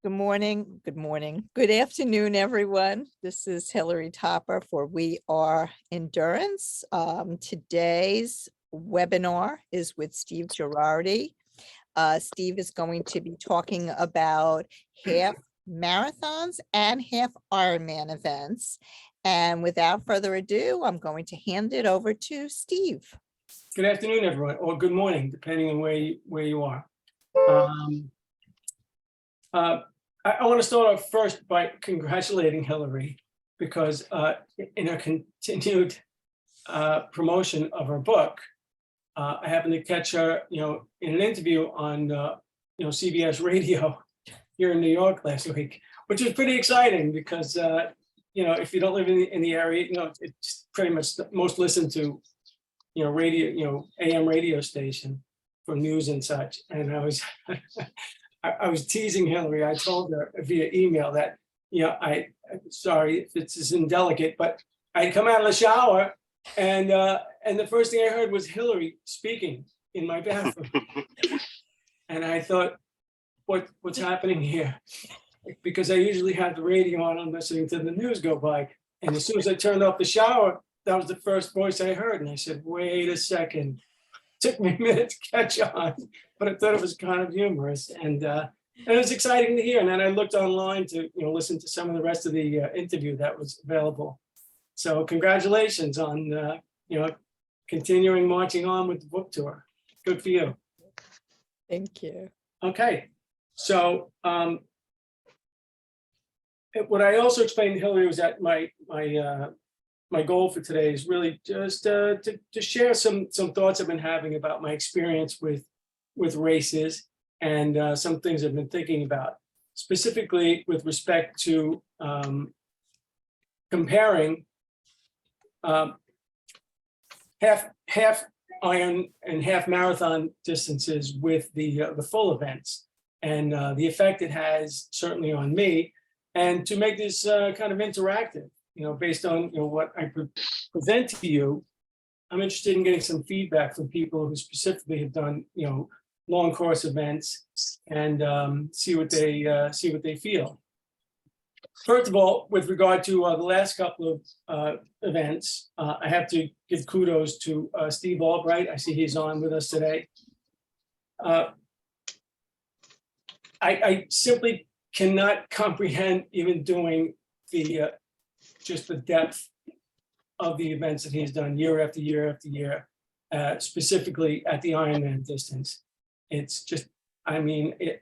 Good morning, good morning, good afternoon, everyone. This is Hillary Topper for We Are Endurance. Today's webinar is with Steve Girardi. Steve is going to be talking about half marathons and half Ironman events. And without further ado, I'm going to hand it over to Steve. Good afternoon, everyone, or good morning, depending on where you are. I want to start off first by congratulating Hillary because in her continued promotion of her book, I happened to catch her, in an interview on, CBS Radio here in New York last week, which was pretty exciting because, if you don't live in the area, it's pretty much the most listened to, radio, AM radio station for news and such. And I was, I was teasing Hillary. I told her via email that, sorry if it's indelicate, but I come out of the shower and the first thing I heard was Hillary speaking in my bathroom. And I thought, what's happening here? Because I usually have the radio on, I'm listening to the news go by. And as soon as I turned off the shower, that was the first voice I heard. And I said, wait a second. Took me a minute to catch on, but I thought it was kind of humorous. And it was exciting to hear. And then I looked online to, listen to some of the rest of the interview that was available. So congratulations on, continuing marching on with the book tour. Good for you. Thank you. Okay. So what I also explained to Hillary was that my goal for today is really just to share some thoughts I've been having about my experience with races and some things I've been thinking about, specifically with respect to comparing half iron and half marathon distances with the full events and the effect it has certainly on me, and to make this kind of interactive. Based on what I present to you, I'm interested in getting some feedback from people who specifically have done long course events and see what they feel. First of all, with regard to the last couple of events, I have to give kudos to Steve Albright. I see he's on with us today. I simply cannot comprehend even doing just the depth of the events that he's done year after year after year, specifically at the Ironman distance. It's just, I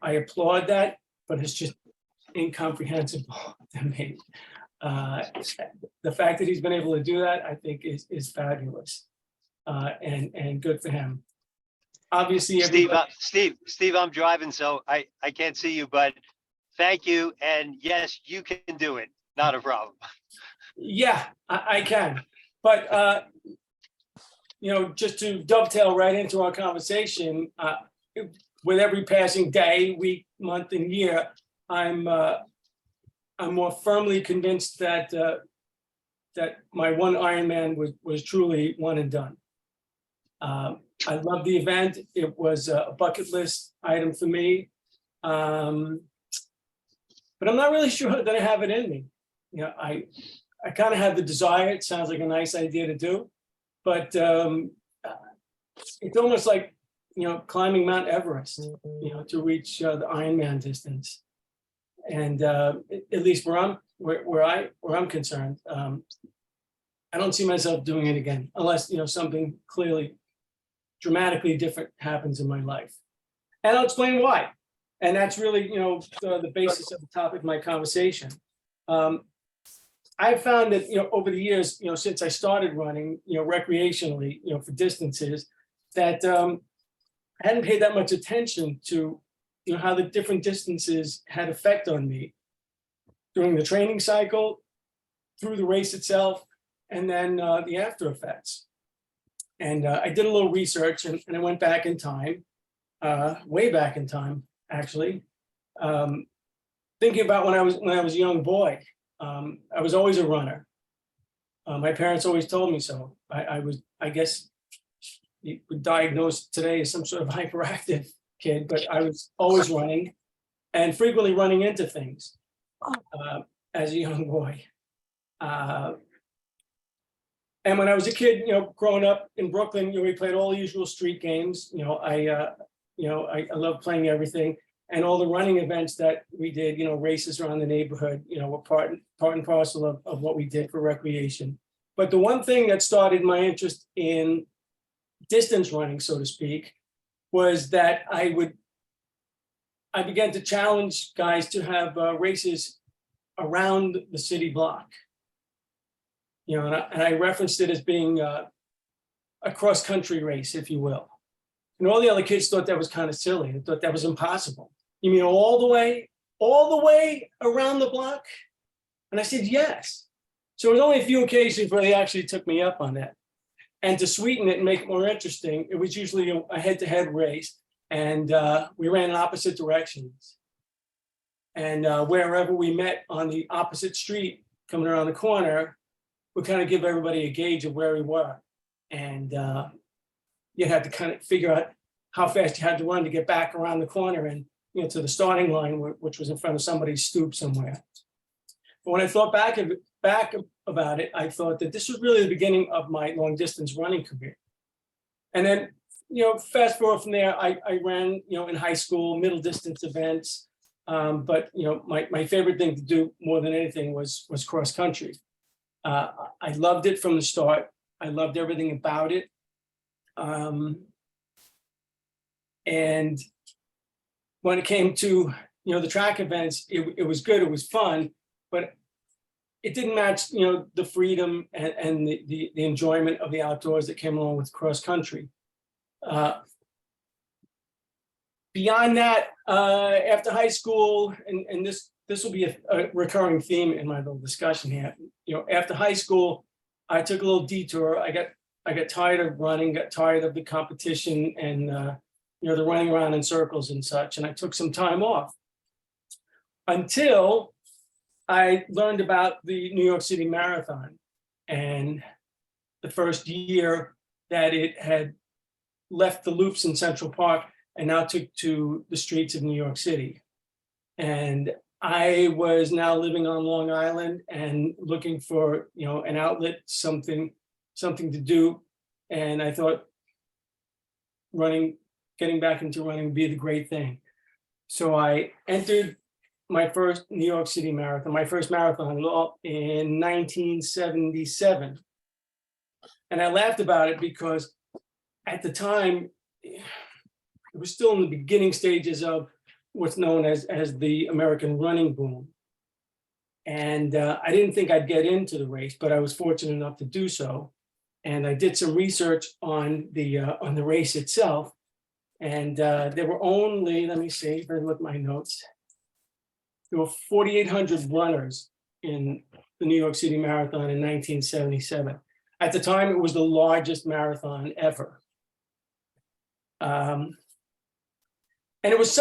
applaud that, but it's just incomprehensible to me. The fact that he's been able to do that, I think is fabulous and good for him. Obviously, Steve, I'm driving, so I can't see you, but thank you. And yes, you can do it. Not a problem. Yeah, I can. But, just to dovetail right into our conversation, with every passing day, week, month, and year, I'm more firmly convinced that that my one Ironman was truly one and done. I love the event. It was a bucket list item for me. But I'm not really sure that I have it in me. I kind of have the desire. It sounds like a nice idea to do, but it's almost like climbing Mount Everest, to reach the Ironman distance. And at least where I'm concerned, I don't see myself doing it again unless something clearly dramatically different happens in my life, and I'll explain why. And that's really the basis of the topic of my conversation. I've found that, over the years, since I started running, recreationally, for distances, that I hadn't paid that much attention to, how the different distances had effect on me during the training cycle, through the race itself, and then the after effects. And I did a little research and I went back in time, way back in time, actually, thinking about when I was a young boy. I was always a runner. My parents always told me so. I guess you would diagnose today as some sort of hyperactive kid, but I was always running. and frequently running into things as a young boy. And when I was a kid, growing up in Brooklyn, we played all the usual street games. I love playing everything, and all the running events that we did, races around the neighborhood, were part and parcel of what we did for recreation. But the one thing that started my interest in distance running, so to speak, was that I began to challenge guys to have races around the city block. And I referenced it as being a cross-country race, if you will. And all the other kids thought that was kind of silly. They thought that was impossible. You mean all the way around the block? And I said, yes. So it was only a few occasions where they actually took me up on that. And to sweeten it and make it more interesting, it was usually a head-to-head race. And we ran in opposite directions. And wherever we met on the opposite street coming around the corner, we kind of give everybody a gauge of where we were. And you had to kind of figure out how fast you had to run to get back around the corner and to the starting line, which was in front of somebody's stoop somewhere. But when I thought back about it, I thought that this was really the beginning of my long distance running career. And then, fast forward from there, I ran, in high school, middle distance events. But my favorite thing to do more than anything was cross country. I loved it from the start. I loved everything about it. And when it came to, the track events, it was good, it was fun, but it didn't match, the freedom and the enjoyment of the outdoors that came along with cross country. Beyond that, after high school, and this will be a recurring theme in my little discussion here. After high school, I took a little detour. I got tired of running, got tired of the competition and the running around in circles and such, and I took some time off until I learned about the New York City Marathon and the first year that it had left the loops in Central Park and now took to the streets of New York City. And I was now living on Long Island and looking for, an outlet, something to do. And I thought getting back into running would be the great thing. So I entered my first New York City Marathon, my first marathon in 1977. And I laughed about it because at the time, it was still in the beginning stages of what's known as the American running boom. And I didn't think I'd get into the race, but I was fortunate enough to do so. And I did some research on the race itself. And there were only, let me see, if I look at my notes, there were 4,800 runners in the New York City Marathon in 1977. At the time, it was the largest marathon ever. And it was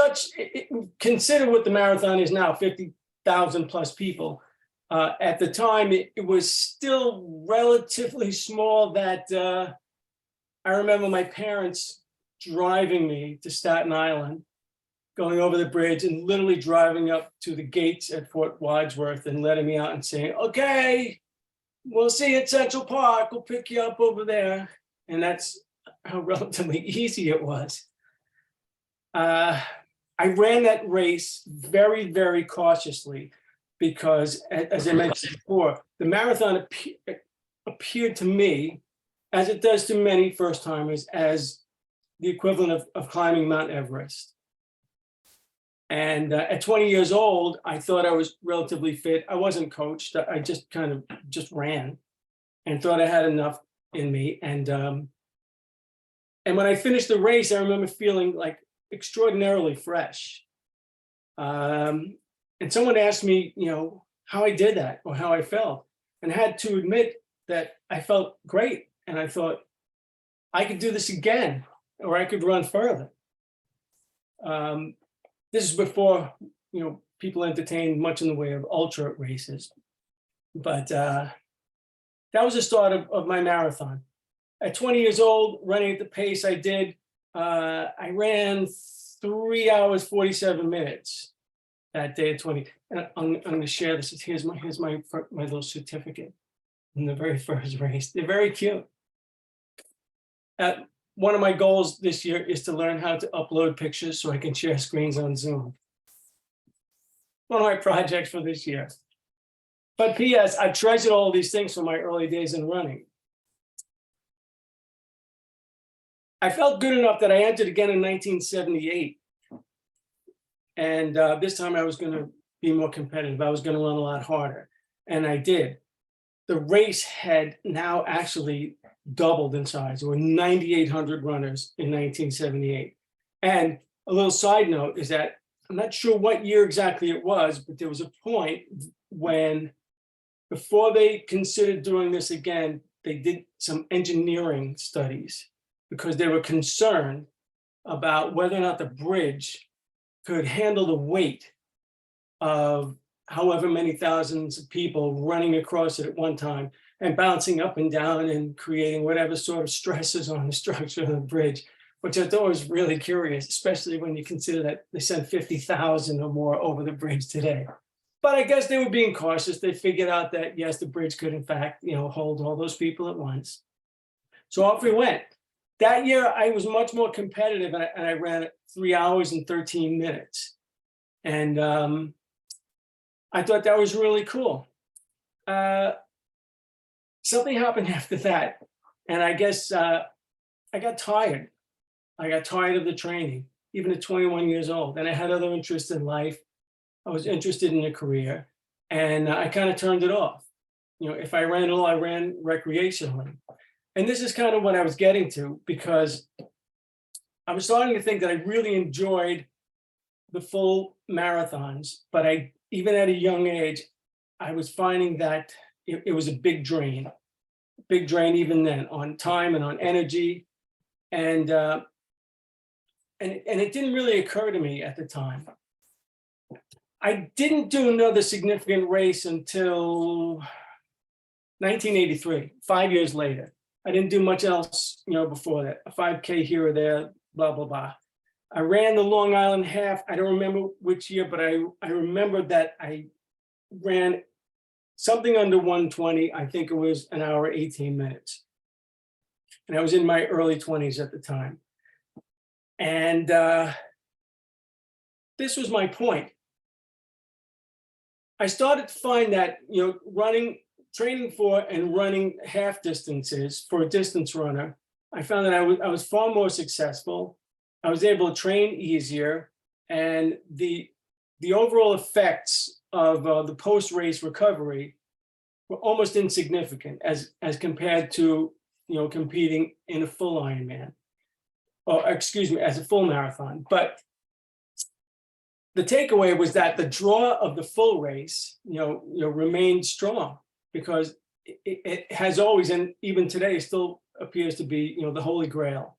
consider what the marathon is now, 50,000 plus people. At the time, it was still relatively small that I remember my parents driving me to Staten Island, going over the bridge and literally driving up to the gates at Fort Wadsworth and letting me out and saying, okay, we'll see you at Central Park. We'll pick you up over there. And that's how relatively easy it was. I ran that race very, very cautiously because, as I mentioned before, the marathon appeared to me, as it does to many first-timers, as the equivalent of climbing Mount Everest. And at 20 years old, I thought I was relatively fit. I wasn't coached. I just ran and thought I had enough in me. And when I finished the race, I remember feeling like extraordinarily fresh. And someone asked me, how I did that or how I felt. And I had to admit that I felt great. And I thought, I could do this again, or I could run further. This is before, people entertained much in the way of ultra races. But that was the start of my marathon. At 20 years old, running at the pace I did, I ran 3 hours, 47 minutes. that day at 20. And I'm going to share this. Here's my little certificate in the very first race. They're very cute. One of my goals this year is to learn how to upload pictures so I can share screens on Zoom. One of my projects for this year. But P.S., I've treasured all these things from my early days in running. I felt good enough that I entered again in 1978. And this time I was going to be more competitive. I was going to run a lot harder. And I did. The race had now actually doubled in size. There were 9,800 runners in 1978. And a little side note is that I'm not sure what year exactly it was, but there was a point when, before they considered doing this again, they did some engineering studies because they were concerned about whether or not the bridge could handle the weight of however many thousands of people running across it at one time and bouncing up and down and creating whatever sort of stresses on the structure of the bridge, which I thought was really curious, especially when you consider that they sent 50,000 or more over the bridge today. But I guess they were being cautious. They figured out that, yes, the bridge could, in fact, hold all those people at once. So off we went. That year, I was much more competitive, and I ran at 3 hours and 13 minutes. And I thought that was really cool. Something happened after that. And I guess I got tired. I got tired of the training, even at 21 years old. And I had other interests in life. I was interested in a career. And I kind of turned it off. If I ran at all, I ran recreationally. And this is kind of what I was getting to, because I was starting to think that I really enjoyed the full marathons, but even at a young age, I was finding that it was a big drain even then, on time and on energy. And it didn't really occur to me at the time. I didn't do another significant race until 1983, 5 years later. I didn't do much else, before that. A 5K here or there, blah, blah, blah. I ran the Long Island Half. I don't remember which year, but I remember that I ran something under 120. I think it was an hour, 18 minutes. And I was in my early 20s at the time. And this was my point. I started to find that, training for and running half distances for a distance runner, I found that I was far more successful. I was able to train easier, and the overall effects of the post-race recovery were almost insignificant as compared to competing in a full Ironman, or excuse me, as a full marathon. But the takeaway was that the draw of the full race, remained strong, because it has always, and even today, still appears to be, the holy grail,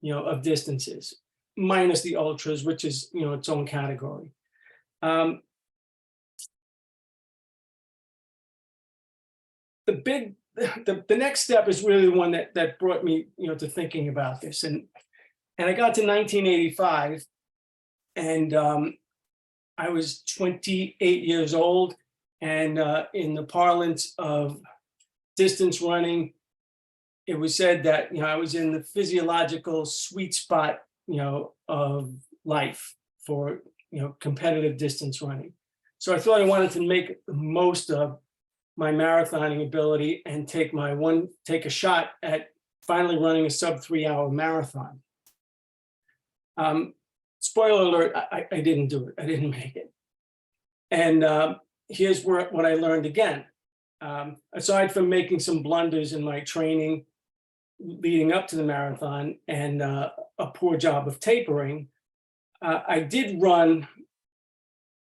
of distances, minus the ultras, which is, its own category. The next step is really the one that brought me, to thinking about this, and I got to 1985, and I was 28 years old, and in the parlance of distance running, it was said that I was in the physiological sweet spot of life for competitive distance running. So I thought I wanted to make the most of my marathoning ability and take a shot at finally running a sub 3 hour marathon. Spoiler alert, I didn't do it. I didn't make it. And here's what I learned again. Aside from making some blunders in my training leading up to the marathon and a poor job of tapering, I did run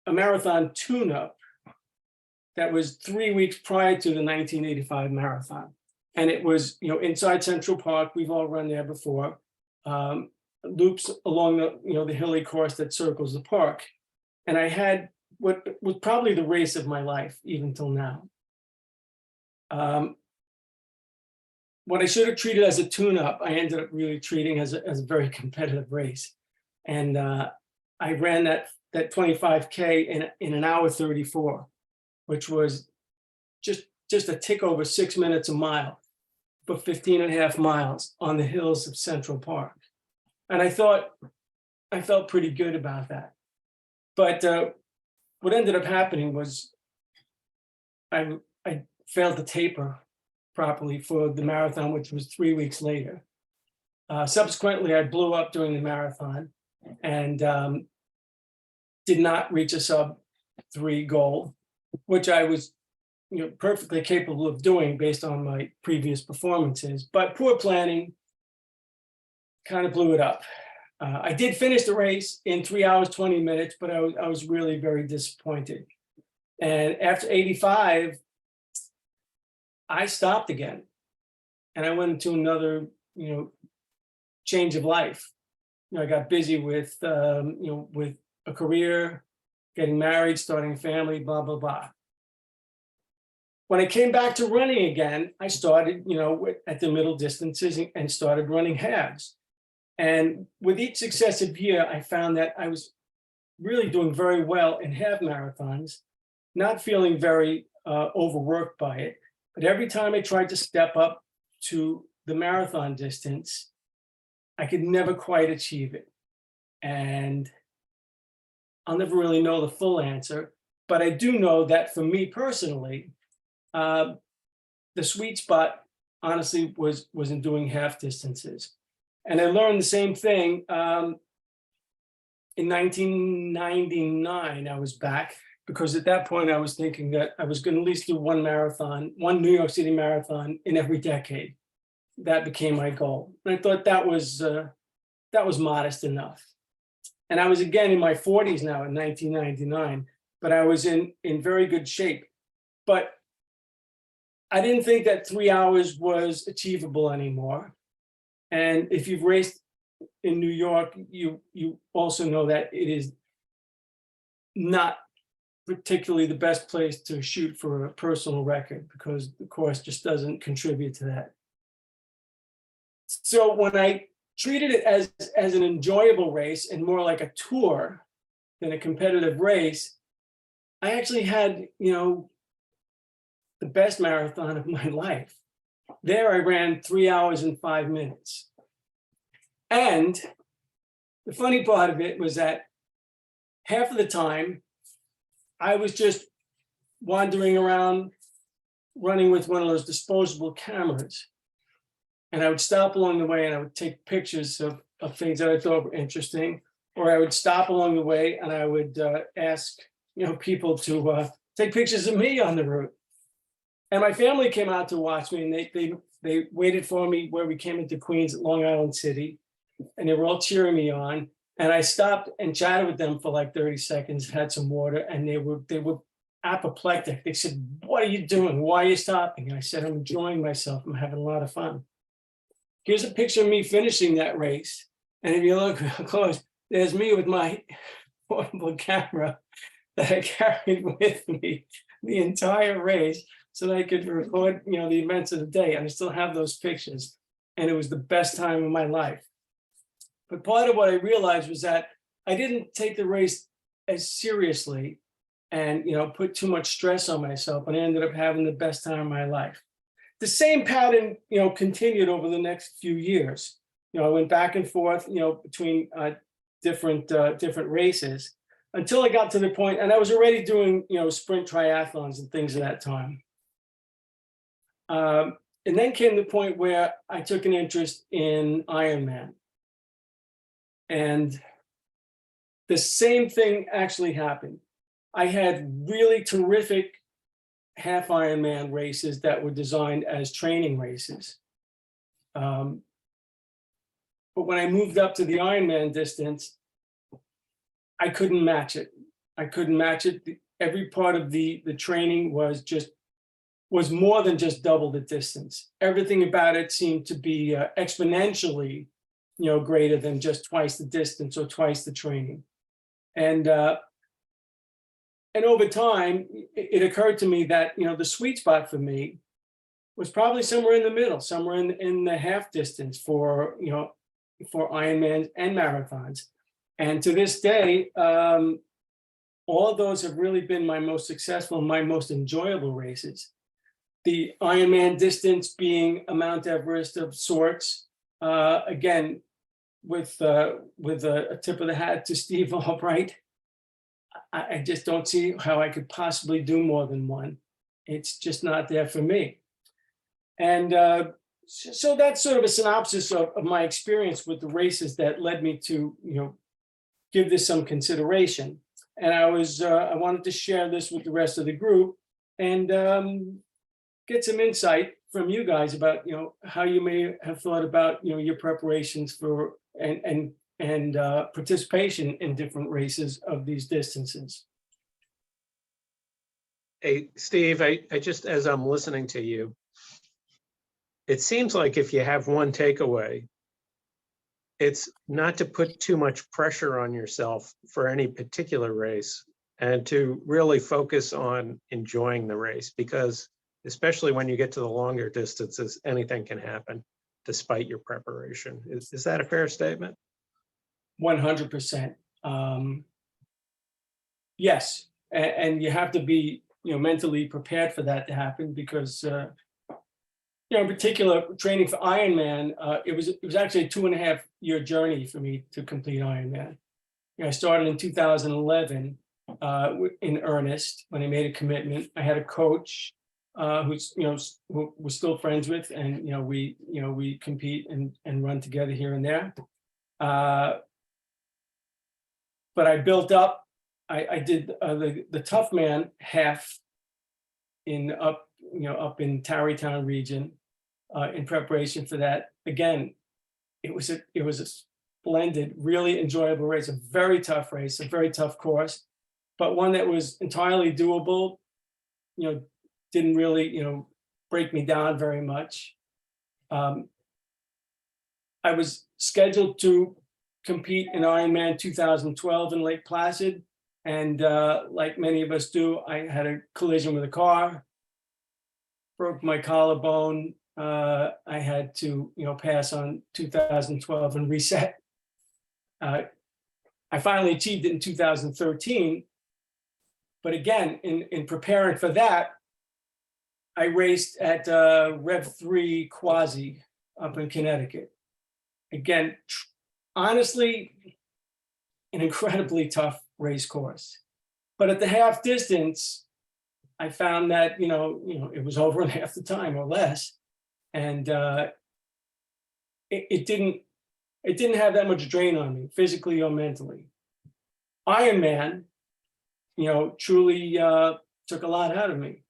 a marathon tune-up that was 3 weeks prior to the 1985 marathon. And it was, inside Central Park. We've all run there before. Loops along the hilly course that circles the park. And I had what was probably the race of my life, even till now. What I should have treated as a tune-up, I ended up really treating as a very competitive race. And I ran that 25K in an hour 34, which was just a tick over 6 minutes a mile, for 15 and a half miles on the hills of Central Park. And I thought I felt pretty good about that. But what ended up happening was I failed to taper properly for the marathon, which was 3 weeks later. Subsequently, I blew up during the marathon and did not reach a sub-3 goal, which I was perfectly capable of doing based on my previous performances. But poor planning kind of blew it up. I did finish the race in 3 hours, 20 minutes, but I was really very disappointed. And after 85, I stopped again. And I went into another, change of life. I got busy with, with a career, getting married, starting a family, blah, blah, blah. When I came back to running again, I started, at the middle distances and started running halves. And with each successive year, I found that I was really doing very well in half marathons, not feeling very overworked by it. But every time I tried to step up to the marathon distance, I could never quite achieve it. And I'll never really know the full answer, but I do know that for me personally, the sweet spot, honestly, was in doing half distances. And I learned the same thing in 1999. I was back because at that point I was thinking that I was going to at least do one New York City marathon in every decade. That became my goal. And I thought that was modest enough. And I was again in my 40s now in 1999, but I was in very good shape. But I didn't think that 3 hours was achievable anymore. And if you've raced in New York, you also know that it is not particularly the best place to shoot for a personal record because the course just doesn't contribute to that. So when I treated it as an enjoyable race and more like a tour than a competitive race, I actually had, the best marathon of my life. There I ran 3 hours and 5 minutes. And the funny part of it was that half of the time I was just wandering around running with one of those disposable cameras. And I would stop along the way and I would take pictures of things that I thought were interesting, or I would stop along the way and I would ask, people to take pictures of me on the route. And my family came out to watch me, and they waited for me where we came into Queens at Long Island City, and they were all cheering me on. And I stopped and chatted with them for like 30 seconds, had some water, and they were apoplectic. They said, "What are you doing? Why are you stopping?" And I said, "I'm enjoying myself. I'm having a lot of fun." Here's a picture of me finishing that race. And if you look close, there's me with my portable camera that I carried with me the entire race so that I could record, the events of the day. And I still have those pictures. And it was the best time of my life. But part of what I realized was that I didn't take the race as seriously and, put too much stress on myself. And I ended up having the best time of my life. The same pattern, continued over the next few years. I went back and forth, between different races until I got to the point, and I was already doing, sprint triathlons and things at that time. And then came the point where I took an interest in Ironman. And the same thing actually happened. I had really terrific half Ironman races that were designed as training races. But when I moved up to the Ironman distance, I couldn't match it. Every part of the training was more than just double the distance. Everything about it seemed to be exponentially, greater than just twice the distance or twice the training. And over time, it occurred to me that, the sweet spot for me was probably somewhere in the middle, somewhere in the half distance for Ironmans and marathons. And to this day, all of those have really been my most successful, my most enjoyable races. The Ironman distance being a Mount Everest of sorts. Again, with a tip of the hat to Steve Albright, I just don't see how I could possibly do more than one. It's just not there for me. And so that's sort of a synopsis of my experience with the races that led me to, give this some consideration. And I wanted to share this with the rest of the group and get some insight from you guys about, how you may have thought about, your preparations for and participation in different races of these distances. Hey, Steve, I just, as I'm listening to you, it seems like if you have one takeaway, it's not to put too much pressure on yourself for any particular race and to really focus on enjoying the race, because especially when you get to the longer distances, anything can happen despite your preparation. Is that a fair statement? 100%. Yes, and you have to be, mentally prepared for that to happen because, in particular, training for Ironman, it was actually a 2.5-year journey for me to complete Ironman. I started in 2011 in earnest when I made a commitment. I had a coach who's who we're still friends with, and we compete and run together here and there. But I built up. I did the Tough Man half up in Tarrytown region in preparation for that. Again, it was a splendid, really enjoyable race, a very tough race, a very tough course, but one that was entirely doable. Didn't really break me down very much. I was scheduled to compete in Ironman 2012 in Lake Placid. And like many of us do, I had a collision with a car, broke my collarbone. I had to, pass on 2012 and reset. I finally achieved it in 2013. But again, in preparing for that, I raced at Rev 3 Quasi up in Connecticut. Again, honestly, an incredibly tough race course. But at the half distance, I found that, it was over in half the time or less. And it didn't have that much drain on me, physically or mentally. Ironman, truly took a lot out of me.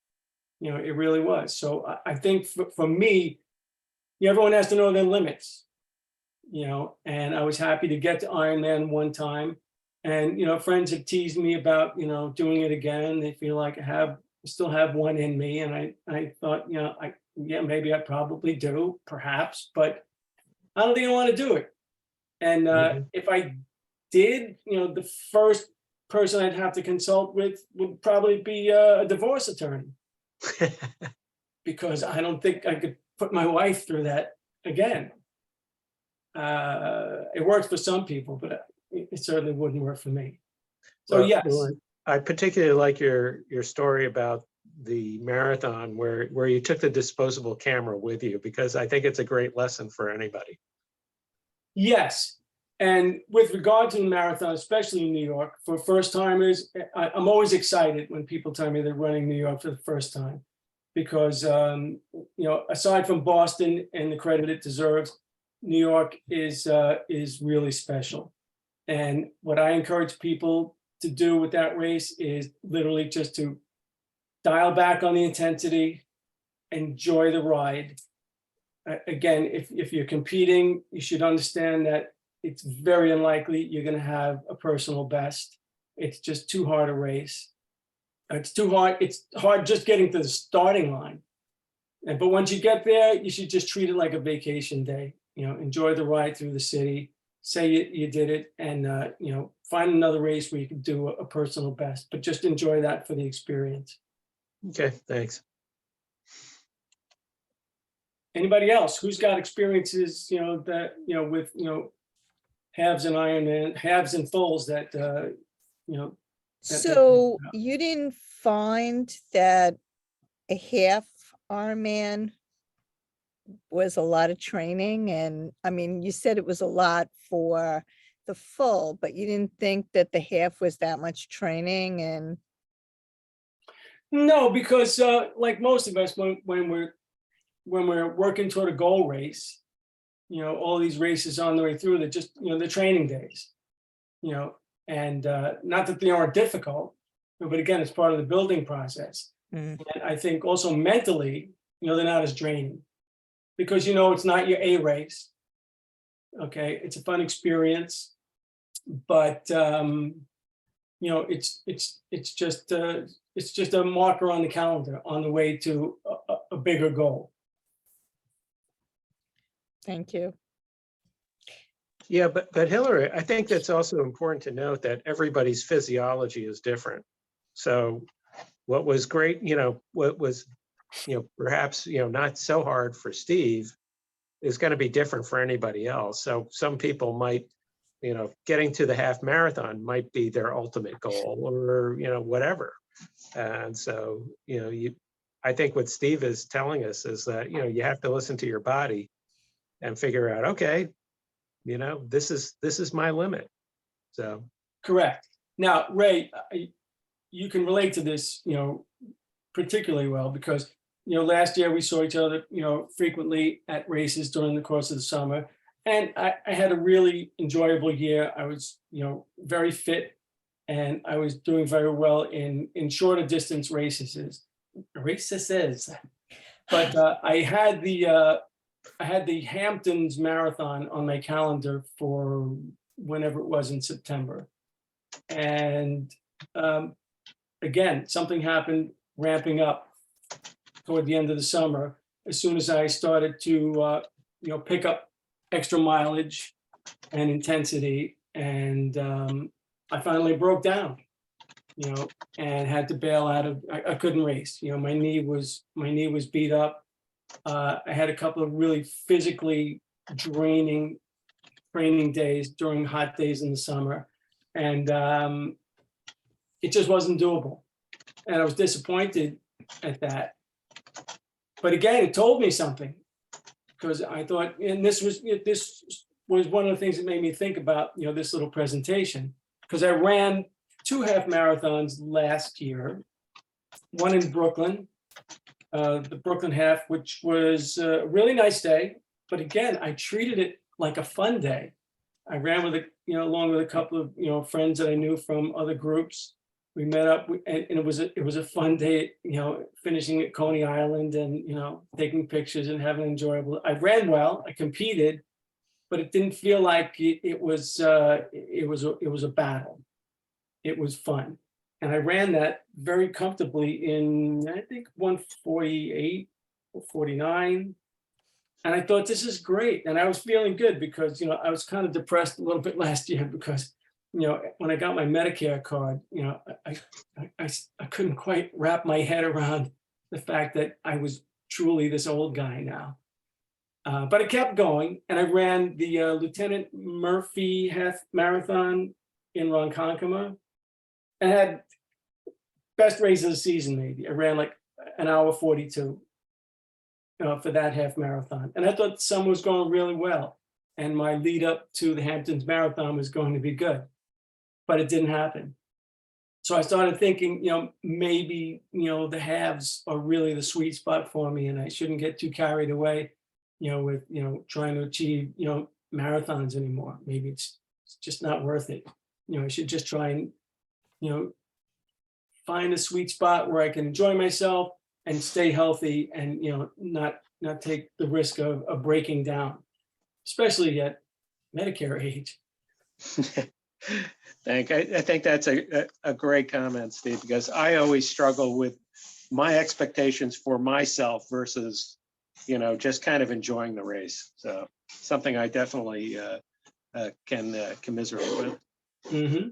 It really was. So I think for me, everyone has to know their limits, and I was happy to get to Ironman one time. And, friends have teased me about, doing it again. They feel like I still have one in me. And I thought, maybe I probably do, perhaps, but I don't think I want to do it. And if I did, the first person I'd have to consult with would probably be a divorce attorney. Because I don't think I could put my wife through that again. It works for some people, but it certainly wouldn't work for me. So yes. I particularly like your story about the marathon where you took the disposable camera with you, because I think it's a great lesson for anybody. Yes. And with regard to the marathon, especially in New York, for first timers, I'm always excited when people tell me they're running New York for the first time, because, aside from Boston and the credit it deserves, New York is really special. And what I encourage people to do with that race is literally just to dial back on the intensity, enjoy the ride. Again, if you're competing, you should understand that it's very unlikely you're going to have a personal best. It's just too hard a race. It's too hard. It's hard just getting to the starting line. But once you get there, you should just treat it like a vacation day. Enjoy the ride through the city. Say you did it, and find another race where you can do a personal best. But just enjoy that for the experience. Okay, thanks. Anybody else who's got experiences, with halves and Ironman, halves and fulls that, you know, So you didn't find that a half Ironman was a lot of training? And I mean, you said it was a lot for the full, but you didn't think that the half was that much training? And no, because like most of us, when we're working toward a goal race, you know, all these races on the way through, they're just, you know, the training days, you know, and not that they aren't difficult, but again, it's part of the building process. Mm. And I think also mentally, you know, they're not as draining because, you know, it's not your A race. Okay, it's a fun experience, but you know, it's just a marker on the calendar on the way to a bigger goal. thank you. Yeah, but Hillary, I think that's also important to note that everybody's physiology is different. So what was great, you know, what was, you know, perhaps, you know, not so hard for Steve is going to be different for anybody else. So some people might, you know, getting to the half marathon might be their ultimate goal or, you know, whatever. And so, you know, I think what Steve is telling us is that, you know, you have to listen to your body and figure out, okay, you know, this is my limit. So, Correct. Now, Ray, you can relate to this, you know, particularly well because, you know, last year we saw each other, you know, frequently at races during the course of the summer. And I had a really enjoyable year. I was, you know, very fit and I was doing very well in shorter distance races. But I had the Hamptons Marathon on my calendar for whenever it was in September. And again, something happened ramping up toward the end of the summer. As soon as I started to, you know, pick up extra mileage and intensity, and I finally broke down, you know, and had to bail out of. I couldn't race. You know, my knee was beat up. I had a couple of really physically draining training days during hot days in the summer, and it just wasn't doable. And I was disappointed at that. But again, it told me something because I thought, and this was one of the things that made me think about, you know, this little presentation, because I ran 2 half marathons last year, one in Brooklyn, the Brooklyn half, which was a really nice day. But again, I treated it like a fun day. I ran with along with a couple of, you know, friends that I knew from other groups. We met up and it was a fun day, you know, finishing at Coney Island and, you know, taking pictures and having an enjoyable. I ran well, I competed, but it didn't feel like it was a battle. It was fun. And I ran that very comfortably in, I think, 1:48 or 49. And I thought, this is great. And I was feeling good because, you know, I was kind of depressed a little bit last year because, you know, when I got my Medicare card, you know, I couldn't quite wrap my head around the fact that I was truly this old guy now. But I kept going and I ran the Lieutenant Murphy half marathon in Ronkonkoma and had best race of the season, maybe. I ran like an hour 42 for that half marathon. And I thought the summer was going really well. And my lead up to the Hamptons Marathon was going to be good. But it didn't happen. So I started thinking, you know, maybe, you know, the halves are really the sweet spot for me and I shouldn't get too carried away, you know, with, you know, trying to achieve, you know, marathons anymore. Maybe it's just not worth it. You know, I should just try and, you know, find a sweet spot where I can enjoy myself and stay healthy and, you know, not take the risk of breaking down, especially at Medicare age. I think that's a great comment, Steve, because I always struggle with my expectations for myself versus, you know, just kind of enjoying the race. So something I definitely can commiserate with. Mm-hmm.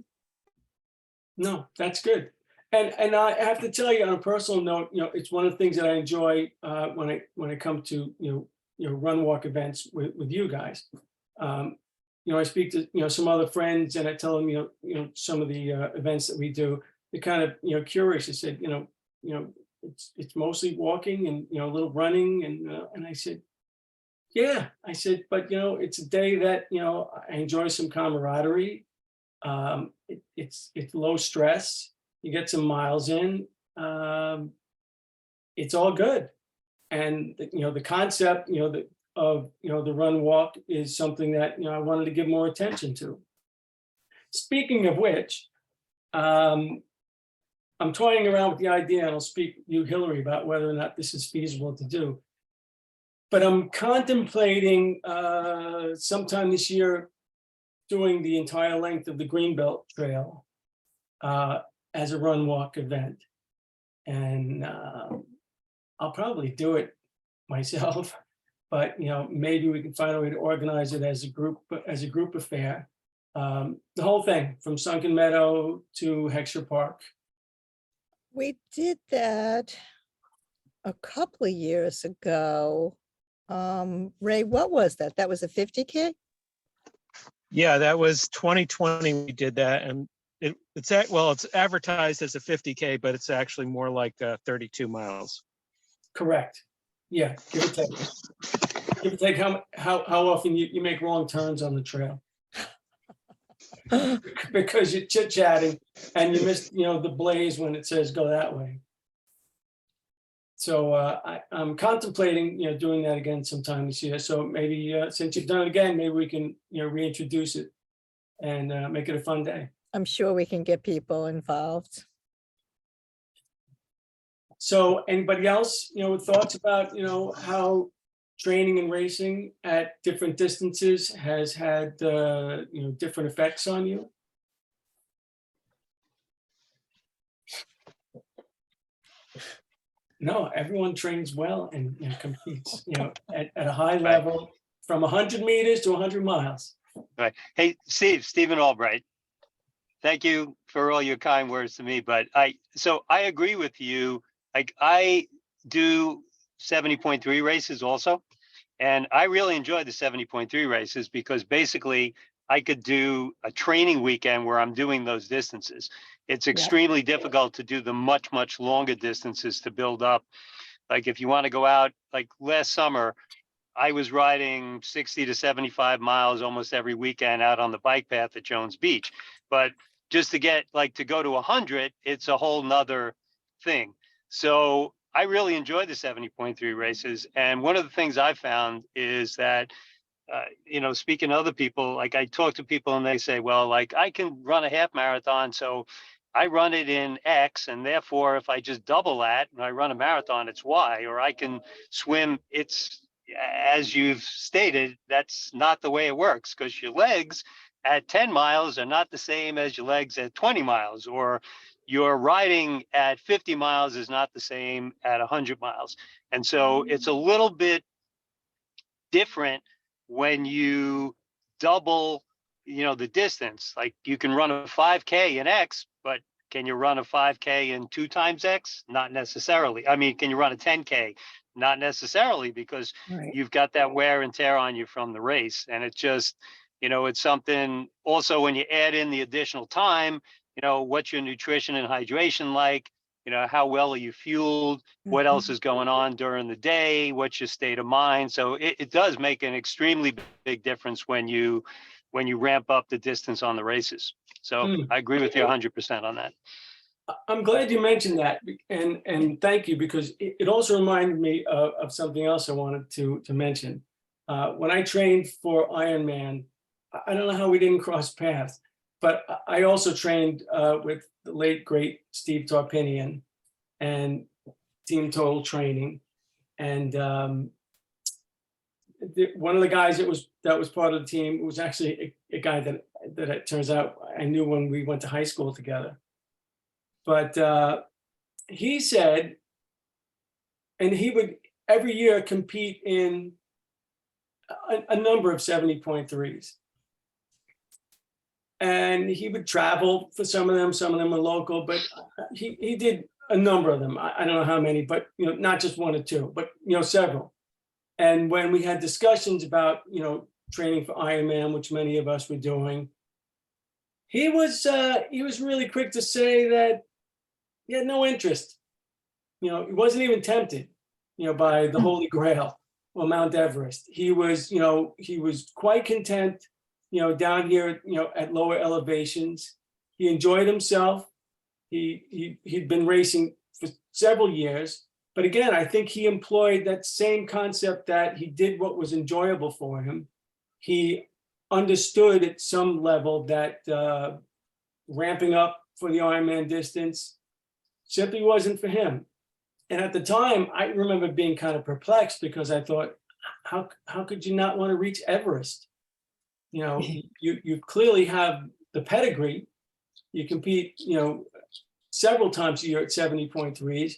No, that's good. And I have to tell you on a personal note, you know, it's one of the things that I enjoy when I come to, you know, run walk events with you guys. I speak to, some other friends and I tell them, some of the events that we do, they're kind of, curious. I said, it's mostly walking and, a little running. And I said, yeah, I said, but, it's a day that, I enjoy some camaraderie. It's low stress. You get some miles in. It's all good. And, the concept, the run walk is something that, I wanted to give more attention to. Speaking of which, I'm toying around with the idea, and I'll speak to you, Hillary, about whether or not this is feasible to do. But I'm contemplating sometime this year doing the entire length of the Greenbelt Trail as a run walk event. And I'll probably do it myself, but maybe we can find a way to organize it as a group affair. The whole thing from Sunken Meadow to Heckscher Park. We did that a couple of years ago. Ray, what was that? That was a 50K? Yeah, that was 2020. We did that, and it's advertised as a 50K, but it's actually more like 32 miles. Correct. Yeah, give or take. Give or take how often you make wrong turns on the trail. Because you're chit-chatting and you miss, the blaze when it says go that way. So I'm contemplating, doing that again sometime this year. So maybe since you've done it again, maybe we can, reintroduce it and make it a fun day. I'm sure we can get people involved. So anybody else, with thoughts about, how training and racing at different distances has had, different effects on you? No, everyone trains well and competes, at a high level from 100 meters to 100 miles. Right. Hey, Stephen Albright, thank you for all your kind words to me. But I agree with you. Like, I do 70.3 races also. And I really enjoy the 70.3 races because basically I could do a training weekend where I'm doing those distances. It's extremely difficult to do the much, much longer distances to build up. Like if you want to go out, like last summer, I was riding 60 to 75 miles almost every weekend out on the bike path at Jones Beach. But just to get to go to 100, it's a whole nother thing. So I really enjoy the 70.3 races. And one of the things I found is that, speaking to other people, like I talk to people and they say, well, like I can run a half marathon. So I run it in X, and therefore if I just double that and I run a marathon, it's Y, or I can swim. It's, as you've stated, that's not the way it works, because your legs at 10 miles are not the same as your legs at 20 miles, or your riding at 50 miles is not the same at 100 miles. And so it's a little bit different when you double, the distance. Like you can run a 5K in X, but can you run a 5K in 2 times X? Not necessarily. I mean, can you run a 10K? Not necessarily, because you've got that wear and tear on you from the race. And it's just, it's something also when you add in the additional time, what's your nutrition and hydration like? How well are you fueled? What else is going on during the day? What's your state of mind? So it does make an extremely big difference when you ramp up the distance on the races. So I agree with you 100% on that. I'm glad you mentioned that, and thank you, because it also reminded me of something else I wanted to mention. When I trained for Ironman, I don't know how we didn't cross paths, but I also trained with the late, great Steve Tarpinian and Team Total Training. And one of the guys that was part of the team was actually a guy that it turns out I knew when we went to high school together. But he said, and he would every year compete in a number of 70.3s. And he would travel for some of them are local, but he did a number of them. I don't know how many, but not just 1 or 2, but several. And when we had discussions about training for Ironman, which many of us were doing, he was really quick to say that he had no interest. He wasn't even tempted, by the Holy Grail or Mount Everest. He was quite content, down here, at lower elevations. He enjoyed himself. He'd been racing for several years. But again, I think he employed that same concept that he did what was enjoyable for him. He understood at some level that ramping up for the Ironman distance simply wasn't for him. And at the time, I remember being kind of perplexed because I thought, how could you not want to reach Everest? You clearly have the pedigree. You compete, several times a year at 70.3s.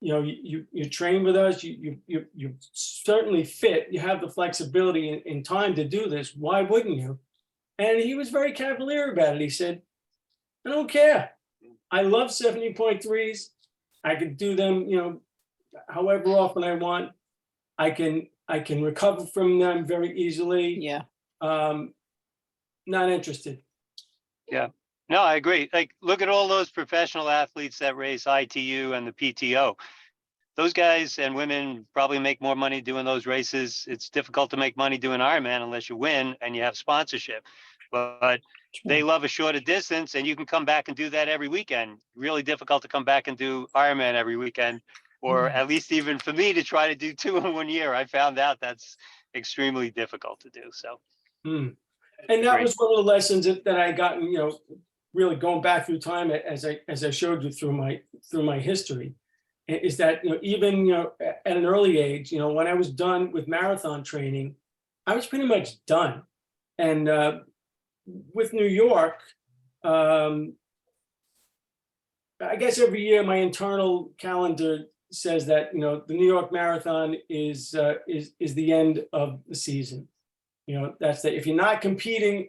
You train with us. You certainly fit. You have the flexibility in time to do this. Why wouldn't you? And he was very cavalier about it. He said, I don't care. I love 70.3s. I can do them, however often I want. I can recover from them very easily. Yeah. Not interested. Yeah. No, I agree. Like, look at all those professional athletes that race ITU and the PTO. Those guys and women probably make more money doing those races. It's difficult to make money doing Ironman unless you win and you have sponsorship. But they love a shorter distance, and you can come back and do that every weekend. Really difficult to come back and do Ironman every weekend, or at least even for me to try to do 2 in 1 year. I found out that's extremely difficult to do. So. And that was one of the lessons that I gotten, really going back through time as I showed you through my history, is that even at an early age, when I was done with marathon training, I was pretty much done. And with New York, I guess every year my internal calendar says that the New York Marathon is the end of the season. That's that. If you're not competing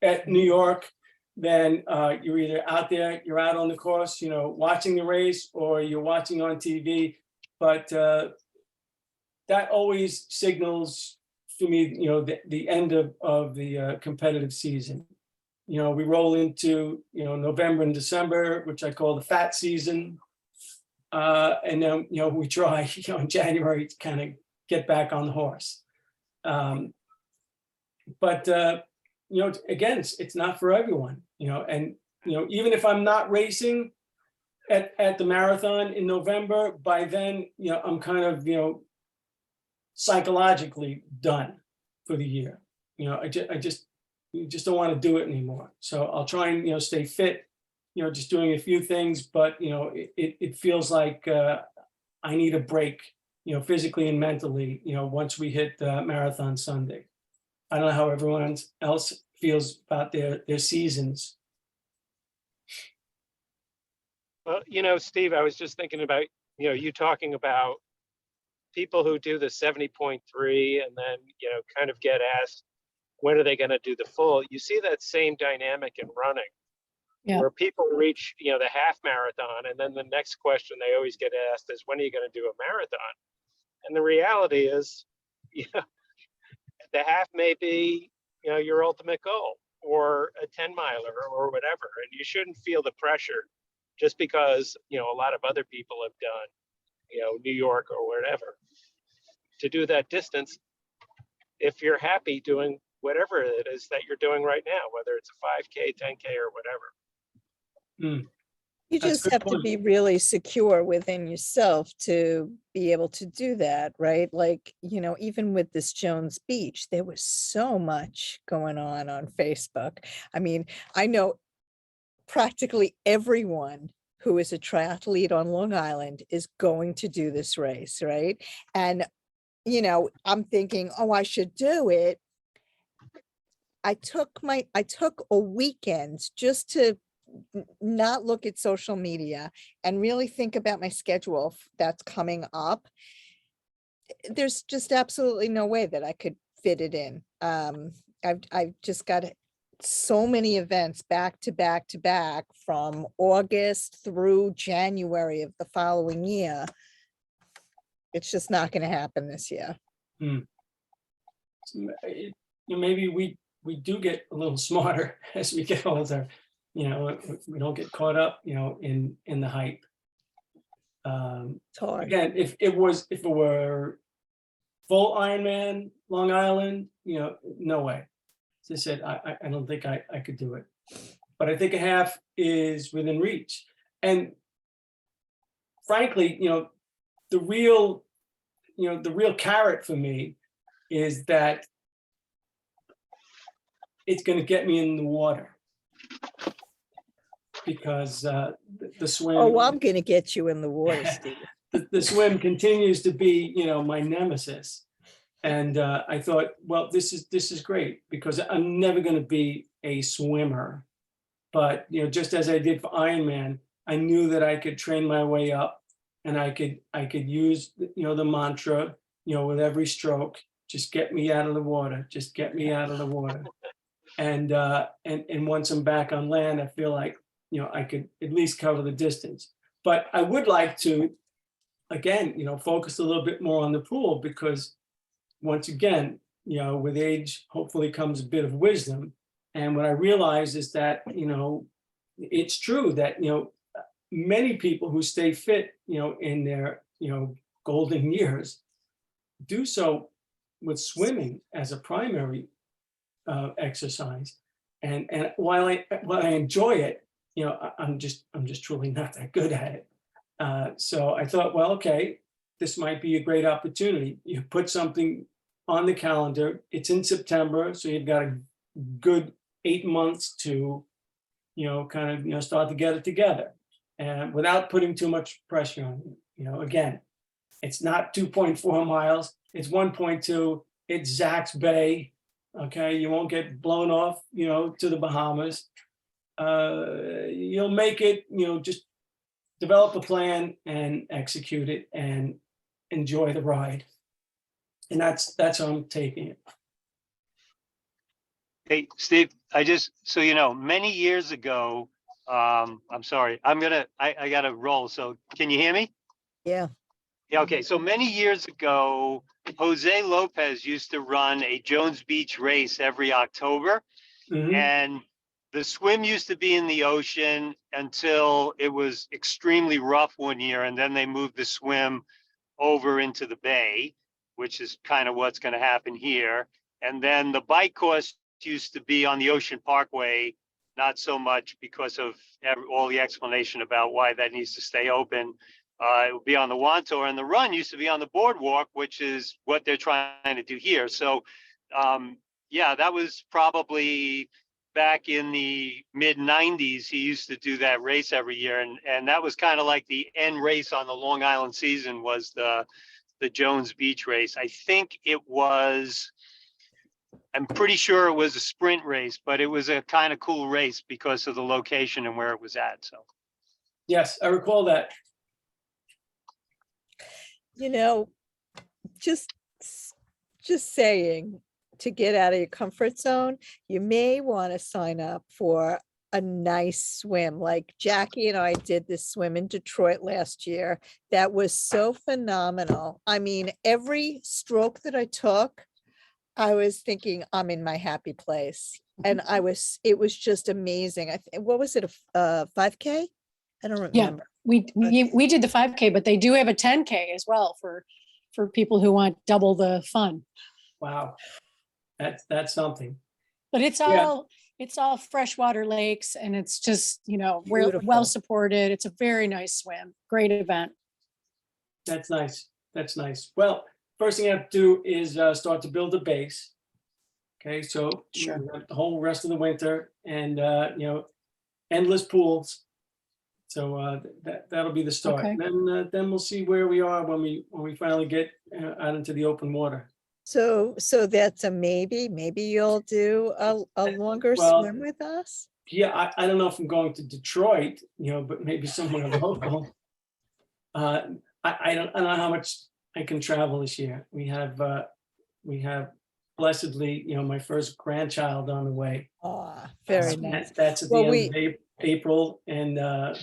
at New York, then you're either out there, you're out on the course, watching the race, or you're watching on TV. But that always signals for me, the end of the competitive season. We roll into November and December, which I call the fat season, and then we try in January to kind of get back on the horse. But again, it's not for everyone, and even if I'm not racing at the marathon in November, by then I'm kind of psychologically done for the year. I just don't want to do it anymore. So I'll try and stay fit, just doing a few things, but it feels like I need a break, physically and mentally, once we hit Marathon Sunday. I don't know how everyone else feels about their seasons. Well, Steve, I was just thinking about, you talking about people who do the 70.3 and then, kind of get asked, when are they going to do the full? You see that same dynamic in running, where people reach, the half marathon. And then the next question they always get asked is, when are you going to do a marathon? And the reality is, the half may be, your ultimate goal, or a 10-miler or whatever. And you shouldn't feel the pressure just because, a lot of other people have done, New York or whatever, to do that distance. If you're happy doing whatever it is that you're doing right now, whether it's a 5K, 10K, or whatever. You That's a just good have to point. be really secure within yourself to be able to do that, right? Like, even with this Jones Beach, there was so much going on Facebook. I mean, I know practically everyone who is a triathlete on Long Island is going to do this race, right? And, I'm thinking, oh, I should do it. I took a weekend just to not look at social media and really think about my schedule that's coming up. There's just absolutely no way that I could fit it in. I've just got so many events back to back to back from August through January of the following year. It's just not going to happen this year. maybe we do get a little smarter as we get older. We don't get caught up, in the hype. It's hard. Again, if it were full Ironman, Long Island, no way. As I said, I don't think I could do it. But I think a half is within reach. And frankly, the real carrot for me is that it's going to get me in the water. Because the swim. Oh, I'm gonna get you in the water, Steve. The swim continues to be, my nemesis. And I thought, well, this is great because I'm never going to be a swimmer. But, just as I did for Ironman, I knew that I could train my way up and I could use, the mantra, with every stroke, just get me out of the water, just get me out of the water. And once I'm back on land, I feel like, I could at least cover the distance. But I would like to, again, focus a little bit more on the pool because once again, with age, hopefully comes a bit of wisdom. And what I realize is that, it's true that, many people who stay fit, in their, golden years do so with swimming as a primary exercise. And while I enjoy it, I'm just truly not that good at it. So I thought, well, okay, this might be a great opportunity. You put something on the calendar. It's in September, so you've got a good 8 months to, kind of, start to get it together, and without putting too much pressure on you. Again, it's not 2.4 miles. It's 1.2. It's Zach's Bay. Okay, you won't get blown off, to the Bahamas. You'll make it, just develop a plan and execute it and enjoy the ride. And that's how I'm taking it. Hey, Steve, so many years ago, I'm sorry, I gotta roll. So can you hear me? Yeah. Yeah, okay. So many years ago, Jose Lopez used to run a Jones Beach race every October. Mhm. And the swim used to be in the ocean until it was extremely rough one year. And then they moved the swim over into the bay, which is kind of what's going to happen here. And then the bike course used to be on the Ocean Parkway, not so much because of all the explanation about why that needs to stay open. It would be on the Wantor, and the run used to be on the boardwalk, which is what they're trying to do here. So, yeah, that was probably back in the mid 90s. He used to do that race every year. And that was kind of like the end race on the Long Island season was the Jones Beach race. I think I'm pretty sure it was a sprint race, but it was a kind of cool race because of the location and where it was at. So, Yes, I recall that. Just saying, to get out of your comfort zone, you may want to sign up for a nice swim. Like Jackie and I did this swim in Detroit last year. That was so phenomenal. I mean, every stroke that I took, I was thinking I'm in my happy place. And it was just amazing. What was it? A 5K? I don't remember. We did the 5K, but they do have a 10K as well for people who want double the fun. Wow, that's something. But it's all freshwater lakes, and it's just Beautiful. well supported. It's a very nice swim. Great event. That's nice. That's nice. Well, first thing I have to do is start to build a base. Okay, so Sure. we have the whole rest of the winter, and endless pools. So that'll be the start. Okay. And then we'll see where we are when we finally get out into the open water. So that's a maybe. Maybe you'll do a longer Well, swim with us. Yeah, I don't know if I'm going to Detroit, but maybe somewhere local. I don't know how much I can travel this year. We have blessedly, my first grandchild on the way. Very nice. That's at Well, the end of April, and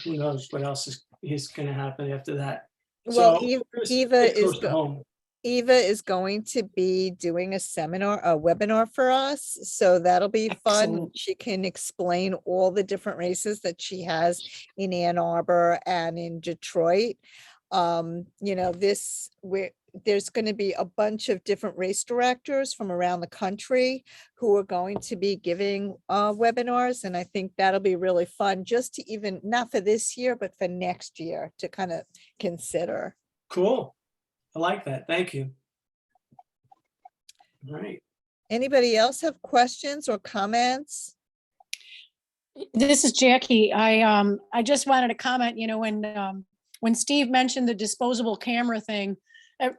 who knows what else is going to happen after that. Well, So, Eva it's is close to home. Eva is going to be doing a webinar for us. So that'll be fun. Excellent. She can explain all the different races that she has in Ann Arbor and in Detroit. There's going to be a bunch of different race directors from around the country who are going to be giving webinars. And I think that'll be really fun, just to even, not for this year, but for next year to kind of consider. Cool. I like that. Thank you. All right. Anybody else have questions or comments? This is Jackie. I just wanted to comment, when Steve mentioned the disposable camera thing,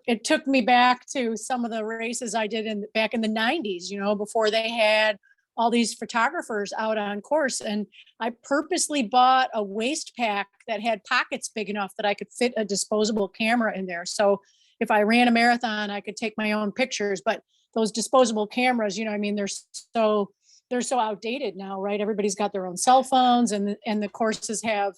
it took me back to some of the races I did back in the 90s, before they had all these photographers out on course. And I purposely bought a waist pack that had pockets big enough that I could fit a disposable camera in there. So if I ran a marathon, I could take my own pictures. But those disposable cameras, they're so outdated now, right? Everybody's got their own cell phones, and the courses have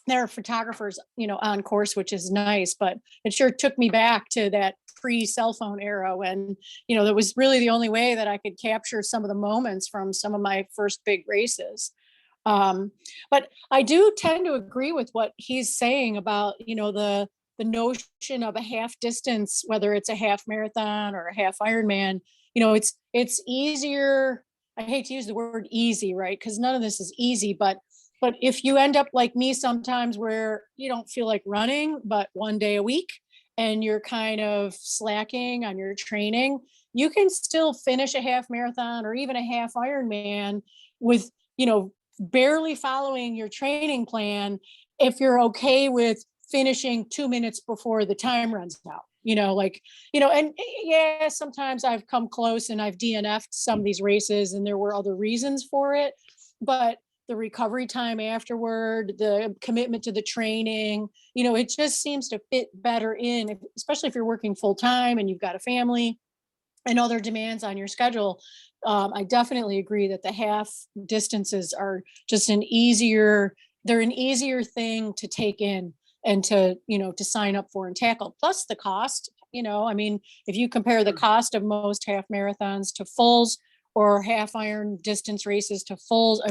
their photographers, on course, which is nice. But it sure took me back to that pre-cell phone era when, that was really the only way that I could capture some of the moments from some of my first big races. But I do tend to agree with what he's saying about, the notion of a half distance, whether it's a half marathon or a half Ironman. It's easier. I hate to use the word easy, right? Because none of this is easy, but if you end up like me sometimes where you don't feel like running, but one day a week, and you're kind of slacking on your training, you can still finish a half marathon or even a half Ironman with, barely following your training plan if you're okay with finishing 2 minutes before the time runs out. And yeah, sometimes I've come close and I've DNF'd some of these races and there were other reasons for it, but the recovery time afterward, the commitment to the training, it just seems to fit better in, especially if you're working full time and you've got a family and other demands on your schedule. I definitely agree that the half distances are just they're an easier thing to take in and to sign up for and tackle. Plus the cost, if you compare the cost of most half marathons to fulls or half iron distance races to fulls,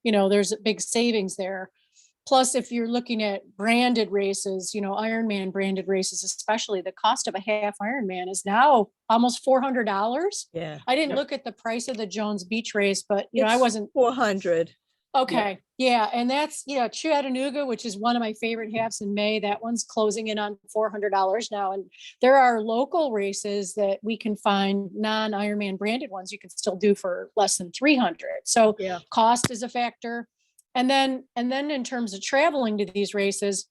there's a big savings there. Plus, if you're looking at branded races, Ironman branded races, especially, the cost of a half Ironman is now almost $400. Yeah. I didn't Yep. look at the price of the Jones Beach race, but I It's wasn't 400. okay. Yeah. And that's, Chattanooga, which is one of my favorite halves in May. That one's closing in on $400 now. And there are local races that we can find, non-Ironman branded ones you can still do for less than 300. So Yeah. cost is a factor. And then in terms of traveling to these races,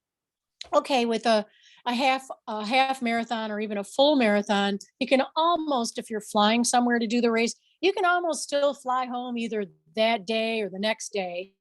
okay, with a half marathon or even a full marathon, you can almost, if you're flying somewhere to do the race, you can almost still fly home either that day or the next day.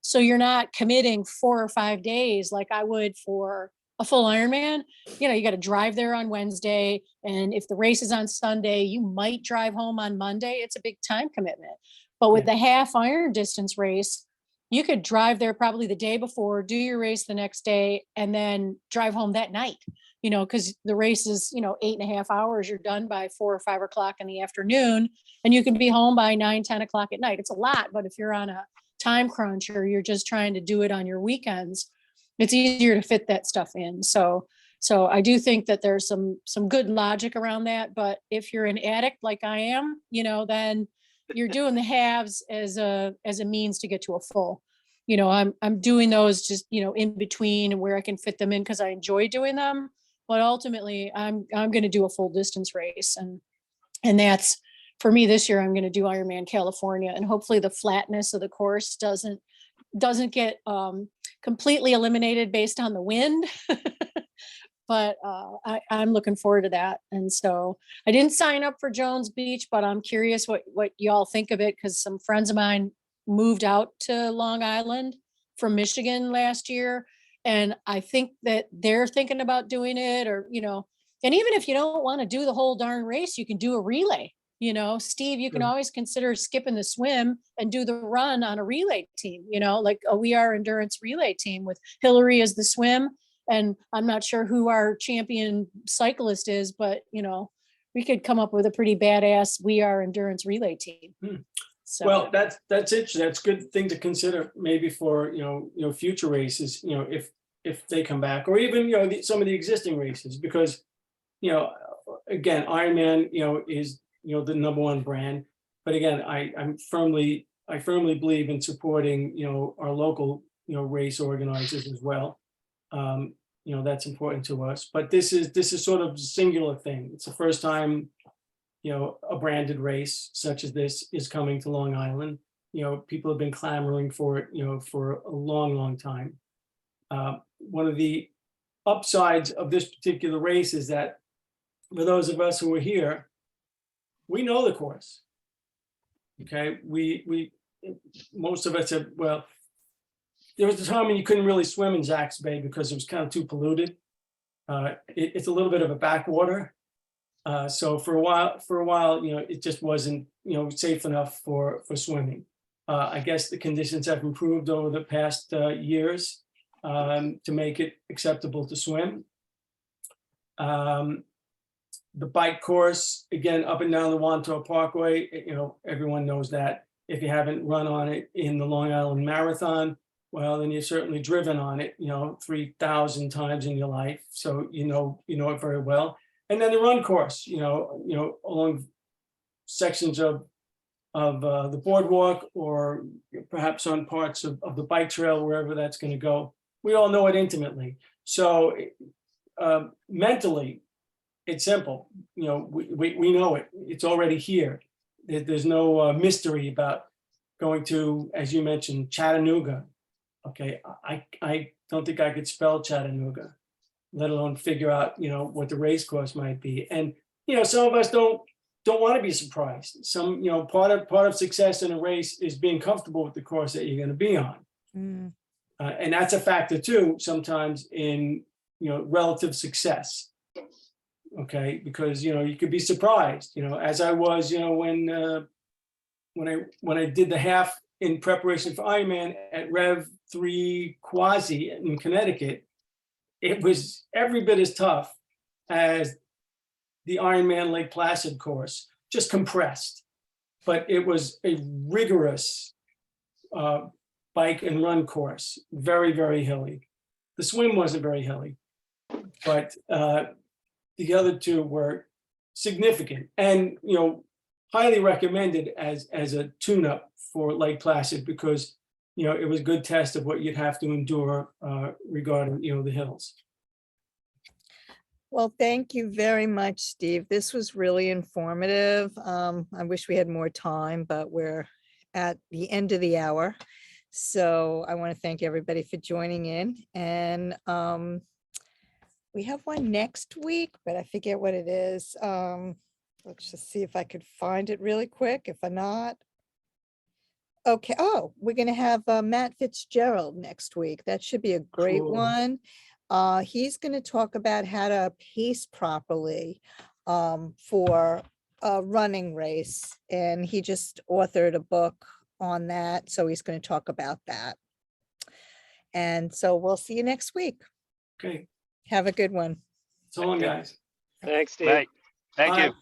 So you're not committing 4 or 5 days like I would for a full Ironman. You got to drive there on Wednesday. And if the race is on Sunday, you might drive home on Monday. It's a big time commitment. But with the half Iron distance race, you could drive there probably the day before, do your race the next day, and then drive home that night, because the race is, 8.5 hours. You're done by 4 or 5 o'clock in the afternoon, and you can be home by 9, 10 o'clock at night. It's a lot, but if you're on a time crunch or you're just trying to do it on your weekends, it's easier to fit that stuff in. So I do think that there's some good logic around that. But if you're an addict like I am, then you're doing the halves as a means to get to a full. I'm doing those just, in between and where I can fit them in because I enjoy doing them. But ultimately I'm going to do a full distance race. And that's, for me this year, I'm going to do Ironman California, and hopefully the flatness of the course doesn't get completely eliminated based on the wind. But I'm looking forward to that. And so I didn't sign up for Jones Beach, but I'm curious what y'all think of it, because some friends of mine moved out to Long Island from Michigan last year. And I think that they're thinking about doing it, or, and even if you don't want to do the whole darn race, you can do a relay. Steve, you can always consider skipping the swim and do the run on a relay team, like a We Are Endurance relay team with Hillary as the swim And I'm not sure who our champion cyclist is, but you know, we could come up with a pretty badass We Are Endurance relay team. Hmm. So, Well, that's it. That's a good thing to consider maybe for, future races, if they come back, or even, some of the existing races, because, again, Ironman, is, the #1 brand. But again, I firmly believe in supporting, our local, race organizers as well. That's important to us. But this is sort of a singular thing. It's the first time, a branded race such as this is coming to Long Island. People have been clamoring for it, for a long, long time. One of the upsides of this particular race is that for those of us who are here, we know the course. Okay, we most of us have, well, there was a time when you couldn't really swim in Zack's Bay because it was kind of too polluted. It's a little bit of a backwater. So for a while, it just wasn't, safe enough for swimming. I guess the conditions have improved over the past years to make it acceptable to swim. The bike course, again, up and down the Wanto Parkway, everyone knows that. If you haven't run on it in the Long Island Marathon, well, then you've certainly driven on it, 3,000 times in your life. So you know it very well. And then the run course, along sections of the boardwalk, or perhaps on parts of the bike trail, wherever that's going to go. We all know it intimately. So mentally, it's simple. We know it. It's already here. There's no mystery about going to, as you mentioned, Chattanooga. Okay, I don't think I could spell Chattanooga, let alone figure out, what the race course might be. And, some of us don't want to be surprised. Some, part of success in a race is being comfortable with the course that you're going to be on. Mm. And that's a factor too, sometimes in, relative success. Okay, because, you could be surprised, as I was, when I did the half in preparation for Ironman at Rev 3 Quasi in Connecticut. It was every bit as tough as the Ironman Lake Placid course, just compressed. But it was a rigorous bike and run course, very, very hilly. The swim wasn't very hilly, but the other two were significant and, highly recommended as a tune-up for Lake Placid, because, it was a good test of what you'd have to endure regarding, the hills. Well, thank you very much, Steve. This was really informative. I wish we had more time, but we're at the end of the hour. So I want to thank everybody for joining in. And we have one next week, but I forget what it is. Let's just see if I could find it really quick. If I'm not. Okay. Oh, we're going to have Matt Fitzgerald next week. That should be a great Cool. one. He's going to talk about how to pace properly for a running race. And he just authored a book on that. So he's going to talk about that. And so we'll see you next week. Okay, Have a good one. so long, guys. Thanks, Steve. Right. Thank Bye. you.